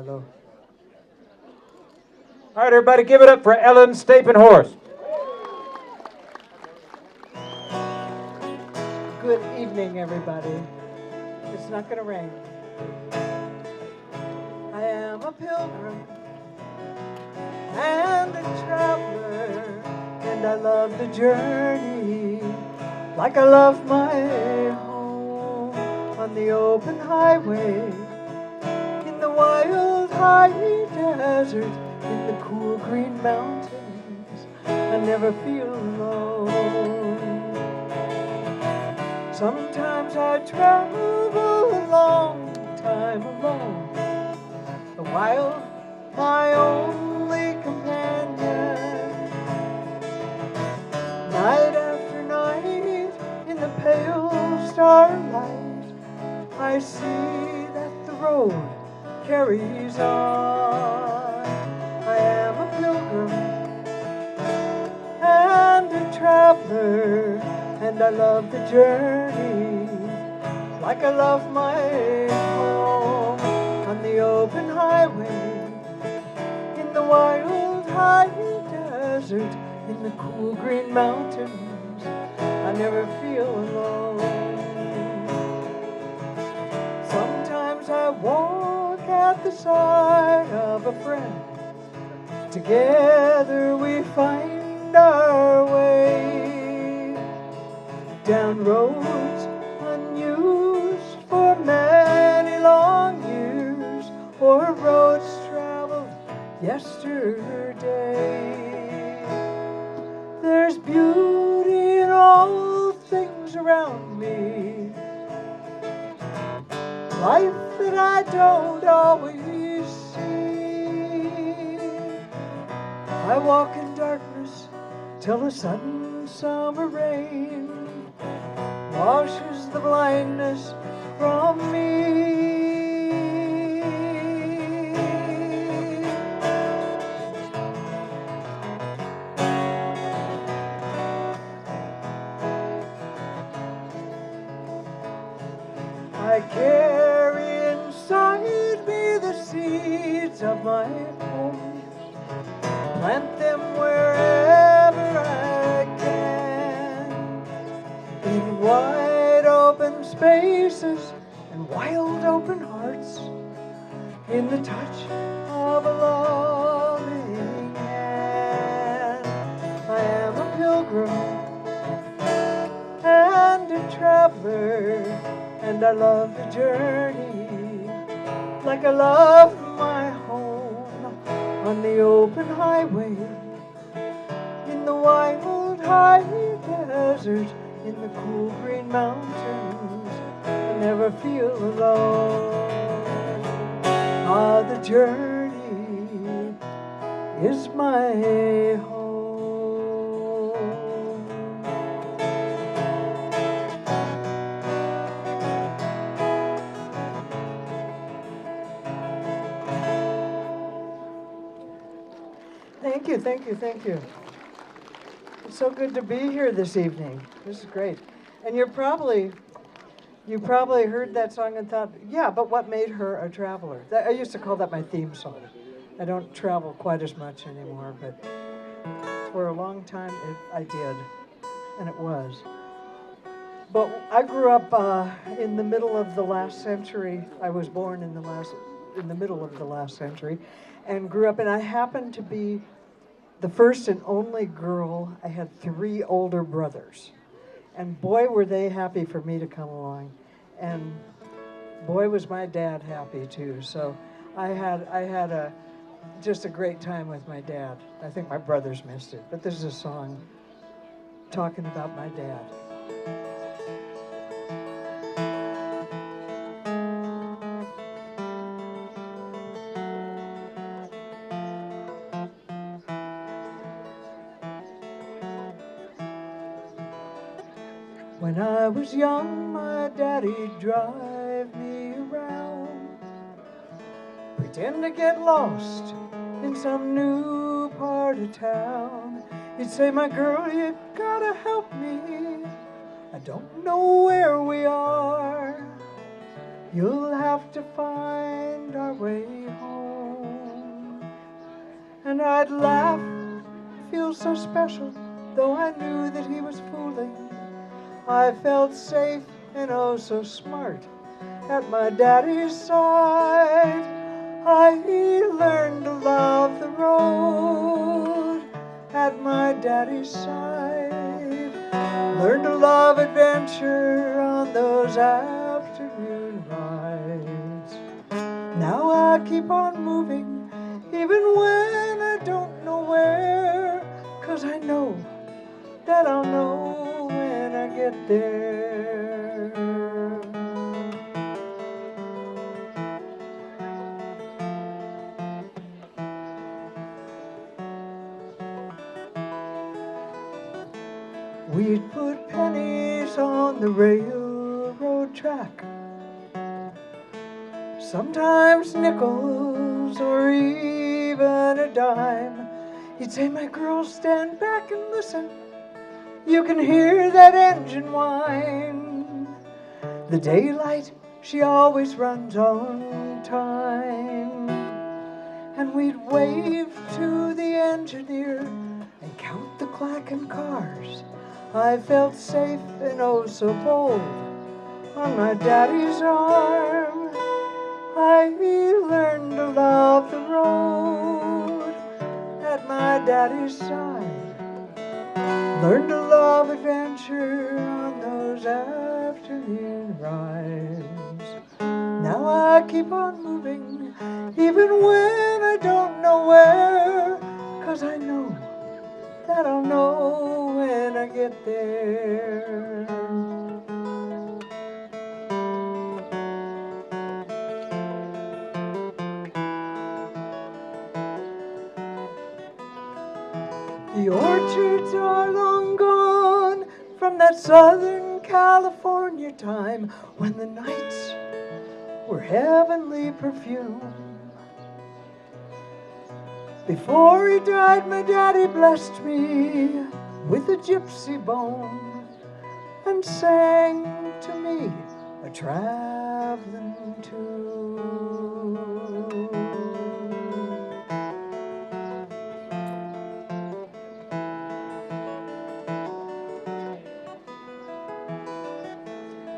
Hello. All right, everybody, give it up for Ellen Staphenhorst. Good evening, everybody. It's not going to rain. I am a pilgrim and a traveler, and I love the journey like I love my home on the open highway, in the wild high desert, in the cool green mountains. I never feel alone. Sometimes I travel a long time alone, the wild, my only companion. Night after night, in the pale starlight, I see that the road carries on. I am a pilgrim and a traveler, and I love the journey like I love my home on the open highway, in the wild high desert, in the cool green mountains. I never feel alone. Sometimes I walk at the side of a friend. Together we find our way down roads unused for many long years, or roads traveled yesterday. There's beauty in all things around me, life that I don't always see. I walk in darkness till a sudden summer rain washes the blindness from me. I carry inside me the seeds of my home, plant them wherever I can, in wide open spaces and wild open hearts, in the touch of a loving hand. I am a pilgrim and a traveler, and I love the journey like I love my home on the open highway, in the wild high desert, in the cool green mountains. I never feel alone. Ah, the journey is my home. Thank you, thank you, thank you. It's so good to be here this evening. This is great. And you probably heard that song and thought, yeah, but what made her a traveler? I used to call that my theme song. I don't travel quite as much anymore, but for a long time I did, and it was. But I grew up in the middle of the last century. I was born in the middle of the last century, and grew up, and I happened to be the first and only girl. I had 3 older brothers, and boy were they happy for me to come along, and boy was my dad happy too. So I had just a great time with my dad. I think my brothers missed it, but this is a song talking about my dad. When I was young, my daddy'd drive me around, pretend to get lost in some new part of town. He'd say, my girl, you gotta help me, I don't know where we are. You'll have to find our way home. And I'd laugh, feel so special, though I knew that he was fooling. I felt safe and oh so smart at my daddy's side. I learned to love the road at my daddy's side. Learned to love adventure on those afternoon rides. Now I keep on moving, even when I don't know where, 'cause I know that I'll know when I get there. We'd put pennies on the railroad track, sometimes nickels or even a dime. He'd say, "My girl, stand back and listen. You can hear that engine whine. The daylight, she always runs on time." And we'd wave to the engineer and count the clacking cars. I felt safe and oh so bold on my daddy's arm. I learned to love the road at my daddy's side. Learned to love adventure on those afternoon rides. Now I keep on moving, even when I don't know where, 'cause I know that I'll know when I get there. The orchards are long gone from that Southern California time when the nights were heavenly perfume. Before he died, my daddy blessed me with a gypsy bone and sang to me a traveling tune.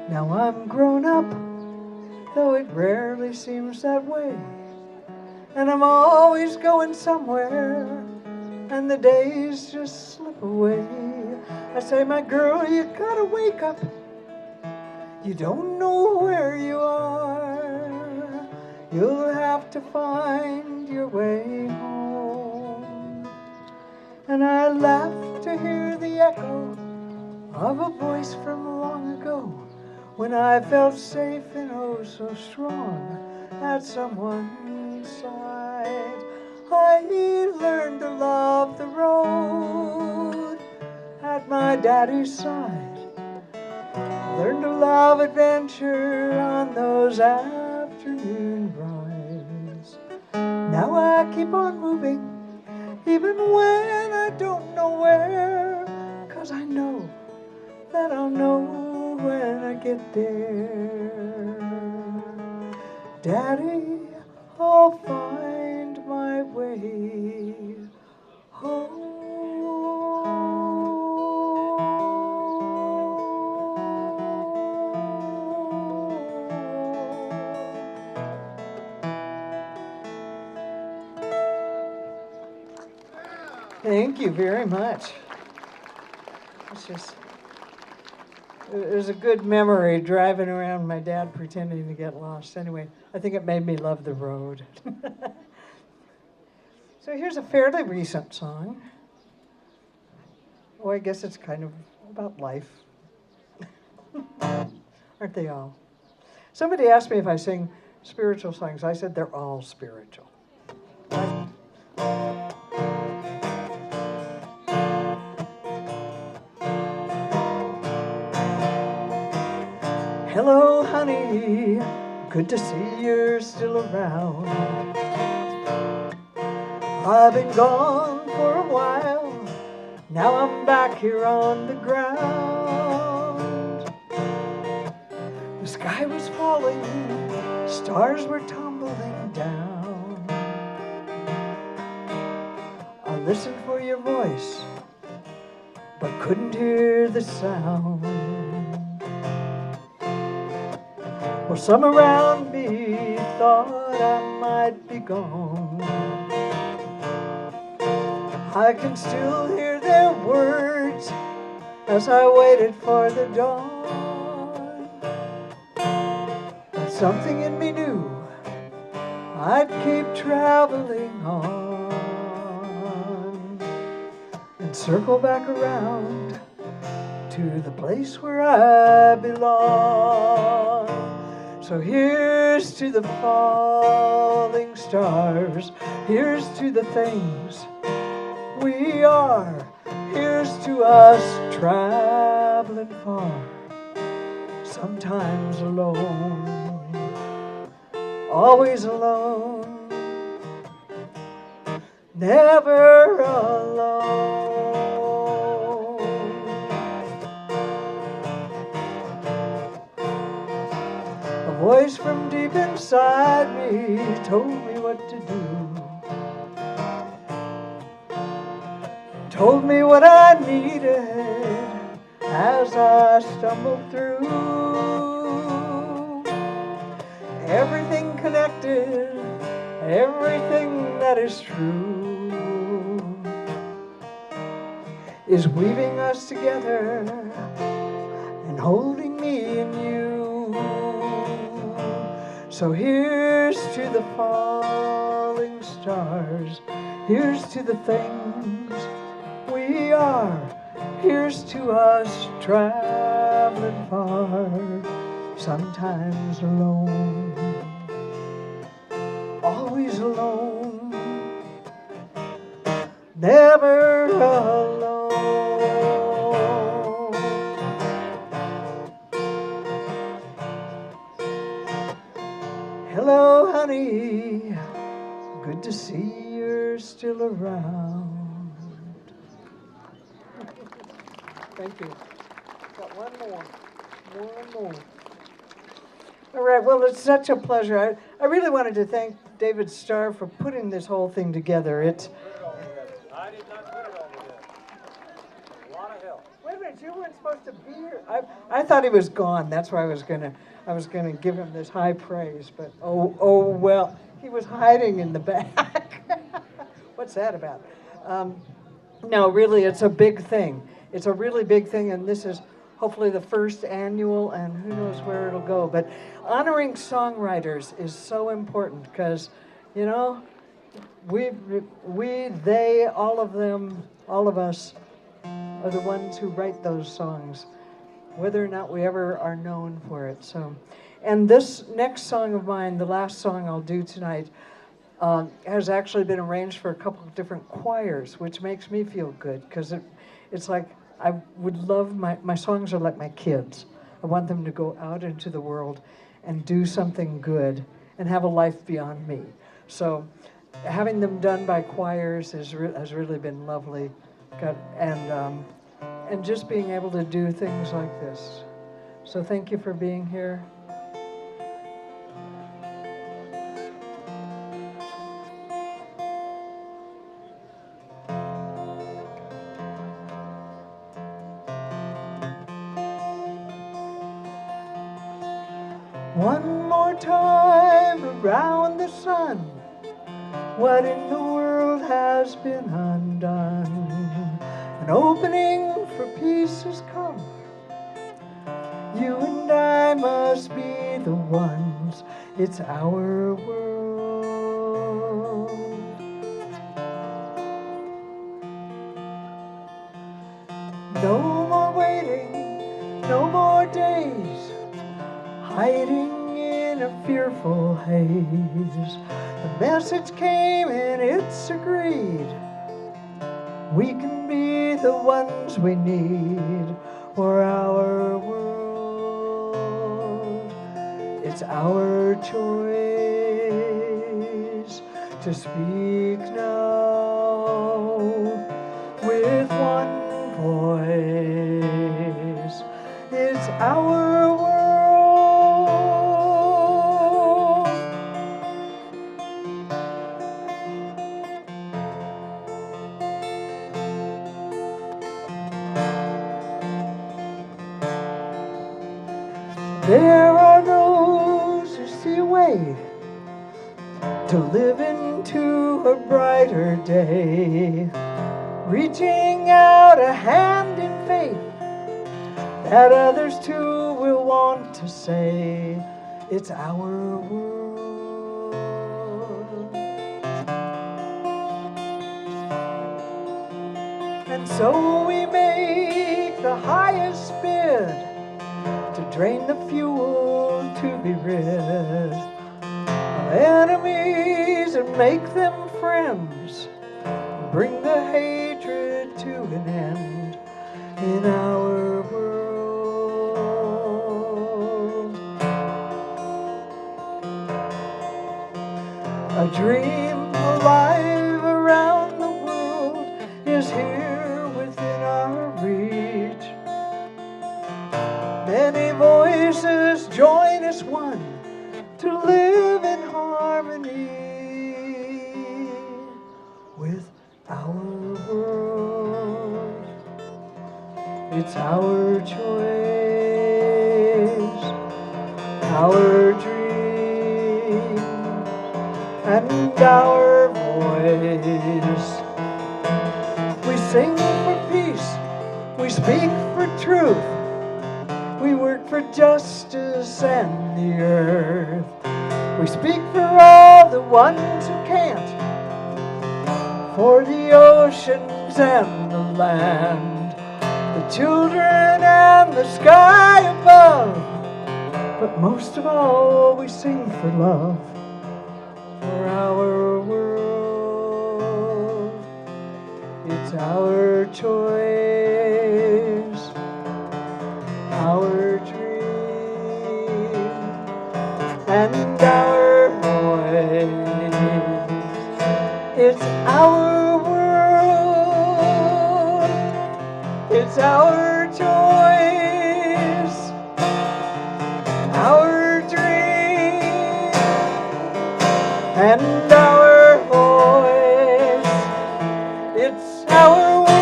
Now I'm grown up, though it rarely seems that way. And I'm always going somewhere, and the days just slip away. I say, "My girl, you gotta wake up. You don't know where you are. You'll have to find your way home." And I laugh to hear the echo of a voice from long ago, when I felt safe and oh so strong at someone's side. I learned to love the road at my daddy's side. Learned to love adventure on those afternoon rides. Now I keep on moving, even when I don't know where, 'cause I know that I'll know when I get there. Daddy, I'll find my way home. Thank you very much. It was a good memory driving around my dad pretending to get lost. Anyway, I think it made me love the road. So here's a fairly recent song. Oh, I guess it's kind of about life. Aren't they all? Somebody asked me if I sing spiritual songs. I said they're all spiritual. Hello, honey, good to see you're still around. I've been gone for a while, now I'm back here on the ground. The The sky was falling, stars were tumbling down. I listened for your voice, but couldn't hear the sound. Well, some around me thought I might be gone. I can still hear their words as I waited for the dawn. But something in me knew I'd keep traveling on and circle back around to the place where I belong. So here's to the falling stars, here's to the things we are, here's to us traveling far, sometimes alone, always alone, never alone. A voice from deep inside me told me what to do, told me what I needed as I stumbled through. Everything connected, everything that is true is weaving us together and holding me and you. So here's to the falling stars, here's to the things we are, here's to us traveling far, sometimes alone, always alone, never alone. Hello, honey, good to see you're still around. Thank you. Got one more. All right, well, it's such a pleasure. I really wanted to thank David Starr for putting this whole thing together. I did not put it all together. A lot of help. Wait a minute, you weren't supposed to be here. I thought he was gone. That's why I was gonna give him this high praise. But oh well, he was hiding in the back. What's that about? No, really, it's a big thing. It's a really big thing, and this is hopefully the first annual, and who knows where it'll go. But honoring songwriters is so important because, you know, they, all of them, all of us are the ones who write those songs, whether or not we ever are known for it. So, and this next song of mine, the last song I'll do tonight, has actually been arranged for a couple of different choirs, which makes me feel good because it's like I would love my songs are like my kids. I want them to go out into the world and do something good and have a life beyond me. So having them done by choirs has really been lovely, and just being able to do things like this. So thank you for being here. One more time around the sun, what in the world has been undone? An opening for peace has come. You and I must be the ones, it's our world. No more waiting, no more days, hiding in a fearful haze. The message came and it's agreed. We can be the ones we need for our world. It's our choice to speak now with one voice. It's our world. There are those who see a way to live into a brighter day, reaching out a hand in faith that others too will want to say, it's our world. And so we make the highest bid to drain the fuel to be rid of enemies and make them friends, bring the hatred to an end in our world. A dream alive around the world is here within our reach. Many voices join as one to live in harmony with our world. It's our choice, our dream, and our voice. We sing for peace, we speak for truth, we work for justice and the earth. We speak for all the ones who can't, for the oceans and the land, the children and the sky above. But most of all, we sing for love, for our world. It's our choice, our dream, and our voice. It's our world, it's our choice, our dream, and our voice. It's our world.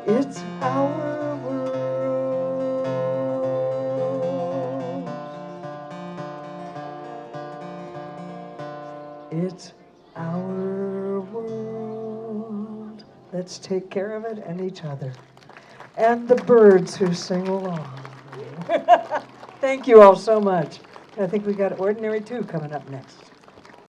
It's our world. It's our world. Let's take care of it and each other. And the birds who sing along. Thank you all so much. I think we got Ordinary 2 coming up next.